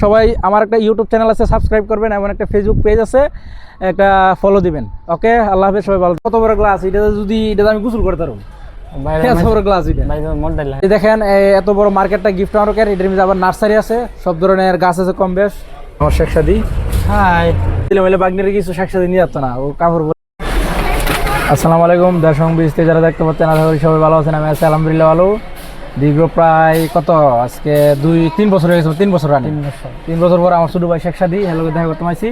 সবাই আমার একটা ইউটিউব চ্যানেল আছে, সাবস্ক্রাইব করবেন, এবং একটা ফেসবুক পেজ আছে, একটা ফলো দিবেন। ওকে, আল্লাহ হাফেজ, সবাই ভালো। কত বড় গ্লাস এটা, যদি এটা আমি গোসল করতে পারবো। দেখেন এত বড় মার্কেটটা গিফট মার্কেট, এটার মধ্যে আবার নার্সারি আছে, সব ধরনের গাছ আছে কম বেশ। আমার শেখ সাদি বাগনির কিছু শেখ সাদি নিয়ে যাচ্ছে না, ও কাপড়। আসসালামু আলাইকুম দর্শক বিস্তে যারা দেখতে পাচ্ছেন, আশা করি সবাই ভালো আছেন। আমি আছি আলহামদুলিল্লাহ ভালো। দীর্ঘ প্রায় কত আজকে 2-3 বছর হয়ে গেছে, 3 বছর রানি, 3 বছর পর আমার ছোট ভাই শেখ সাদি হ্যালো দেখা করতে পারছি।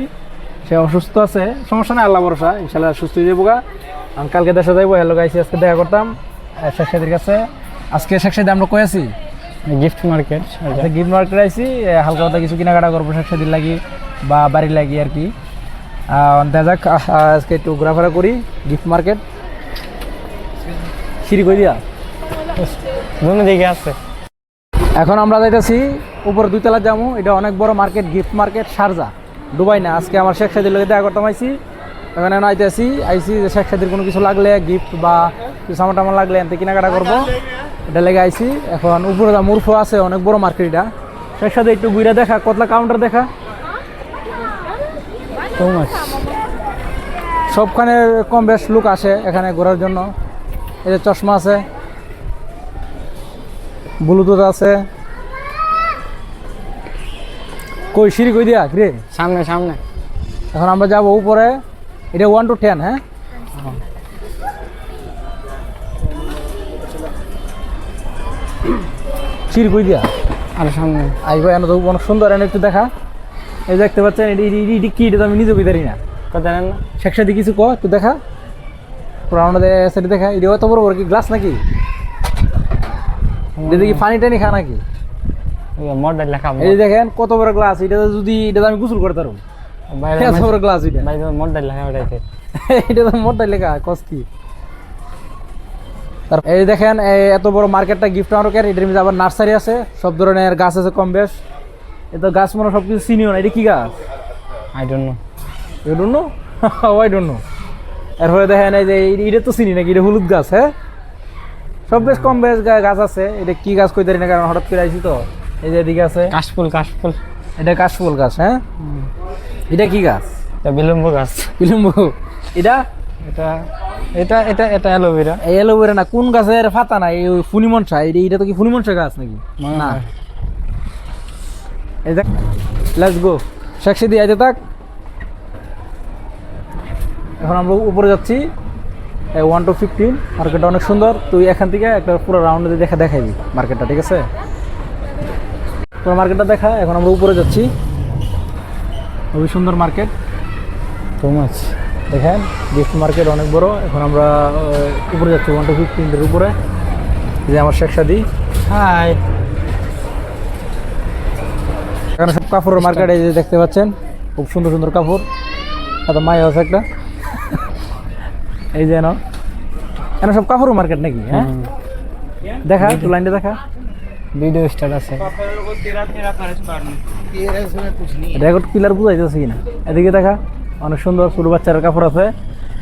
সে অসুস্থ আছে, সমস্যা নেই, আল্লাহ ভরসা, ইনশাল্লাহ সুস্থ হয়ে যাবো। আমি কালকে দেশে যাইবো, হ্যালো গাইছি, আজকে দেখা করতাম শেখ সাদির কাছে। আজকে শেখ সাদি আমরা কই আছি? Gift market. গিফট মার্কেট আইছি, হালকা পাতলা কিছু কেনাকাটা করবো শেখ সাদির লাগি বা বাড়ির লাগি আর কি। দেখা যাক, আজকে একটু ঘোরাফেরা করি গিফট মার্কেট। সিঁড়ি কই দিয়া দিকে আছে। এখন আমরা যাইতেছি উপরে 2 তলা যাবো। এটা অনেক বড় market, gift market, Sharjah, Dubai না। আজকে আমার শেখ সাদির লোকে দেখা করতাম আইসি, এখানে আইতেছি যে শেখ সাদির কোনো কিছু লাগলে গিফট বা কিছু সামান টামান লাগলে এনতে কেনাকাটা করবো, এটা লেগে আইসি। এখন উপরে যা মুরফ আছে, অনেক বড় মার্কেট এটা। শেখ সাদি একটু ঘুরে দেখা, কতলা কাউন্টার দেখা, সবখানে কম বেশ লোক আসে এখানে ঘোরার জন্য। এই যে চশমা আছে, ব্লুটুথ আছে। কই সিঁড়ি কই দিয়া রে? সামনে সামনে। এখন আমরা যাবো উপরে, এটা 1 to 10। হ্যাঁ, সিঁড়ি কই দিয়া? আর সামনে আইবা, এনে তো অনেক সুন্দর, এনে একটু দেখা। এই দেখতে পাচ্ছেন, এটি কি, এটা তো আমি নিজে বুঝতে না। কথা জানেন না শেখ সাদি কিছু ক একটু দেখা, পুরানো সেটি দেখা। এটা এত বড় বড় কি গ্লাস নাকি? এটা কি পানি টানি খা নাকি? মডেল লেখা। এই দেখেন কত বড় গ্লাস, এটা যদি এটা আমি গোসল করতে পারবো। এত বড় গ্লাস এটা, মডেল লেখা ওটাইতে। এটা তো মোটাই লেখা কস্তি। এই দেখেন এত বড় মার্কেটটা গিফট মার্কেট, এটার মধ্যে আবার নার্সারি আছে, সব ধরনের গাছ আছে কম বেশ। এটা গাছ মনে সব কিছু চিনিও না। এটা কি গাছ? I don't know. You don't know? I don't know. এরপরে দেখেন এই যে এটা তো চিনি নাকি, এটা হলুদ গাছ। হ্যাঁ, সব বেশ কম বেশ গাছ আছে। এটা কি গাছ কইতে না, কারণ হঠাৎ করে আইছি তো। এই যে এদিকে আছে কাশফুল। কাশফুল, এটা কাশফুল গাছ। হ্যাঁ, এটা কি গাছ? এটা বিলম্ব গাছ। বিলম্ব। এটা এটা এটা এটা এটা অ্যালোভেরা। এই অ্যালোভেরা না, কোন গাছের পাতা না, এই ফুনিমনসা। এটা তো কি ফুনিমনসা গাছ নাকি? না। এই দেখ, লেটস গো শেখ সাদি, আইতে থাক। এখন আমরা উপরে যাচ্ছি 1 to 15। মার্কেটটা অনেক সুন্দর, তুই এখান থেকে একটা পুরো রাউন্ড দেখাইবি মার্কেটটা, ঠিক আছে? পুরো মার্কেটটা দেখা। এখন আমরা উপরে যাচ্ছি, খুবই সুন্দর মার্কেট। Too much. দেখেন গিফট মার্কেট অনেক বড়। এখন আমরা উপরে যাচ্ছি 1 to 15 উপরে। যে আমার শেখ সাদি। হাই। এখানে সব কাপড়ের মার্কেট, এই যে দেখতে পাচ্ছেন, খুব সুন্দর সুন্দর কাপড়। এত মায়া আছে একটা। এই যে এখানে সব কাপড়ের মার্কেট নাকি? হ্যাঁ, দেখা একটু লাইনটা দেখা। ভিডিও স্টার্ট আছে। রেকর্ড পিলার বুঝাইতেছে কিনা, এদিকে দেখা। অনেক সুন্দর ছোট বাচ্চার কাপড় আছে।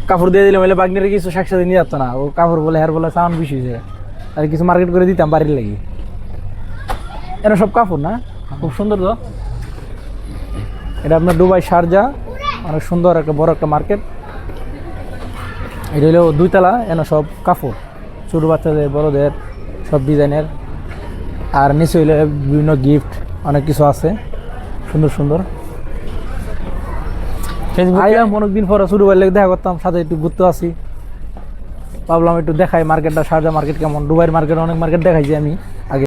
কাপড় দিয়ে দিলে বলে বাগনির কিছু শেখ সাদি নিয়ে যাচ্ছে না, ও কাপড় বলে হের বলে সাউন্ড বেশি হয়েছে, আর কিছু মার্কেট করে দিতাম বাড়ির লাগি। এটা সব কাপড় না, খুব সুন্দর তো। এটা আপনার দুবাই শারজা, অনেক সুন্দর একটা বড় একটা মার্কেট। এটা হলো 2 তলা, এনে সব কাপড়, ছোটো বাচ্চাদের বড়দের সব ডিজাইনের। আর নিচে হইলে বিভিন্ন গিফট, অনেক কিছু আছে সুন্দর সুন্দর। আইলাম অনেকদিন পরে, ছোটো ভাইয়ের লেগে দেখা করতাম, সাথে একটু ঘুরতে আসি, ভাবলাম একটু দেখাই মার্কেটটা, শারজা মার্কেট কেমন। দুবাইয়ের মার্কেট অনেক মার্কেট দেখাইছি আমি আগে।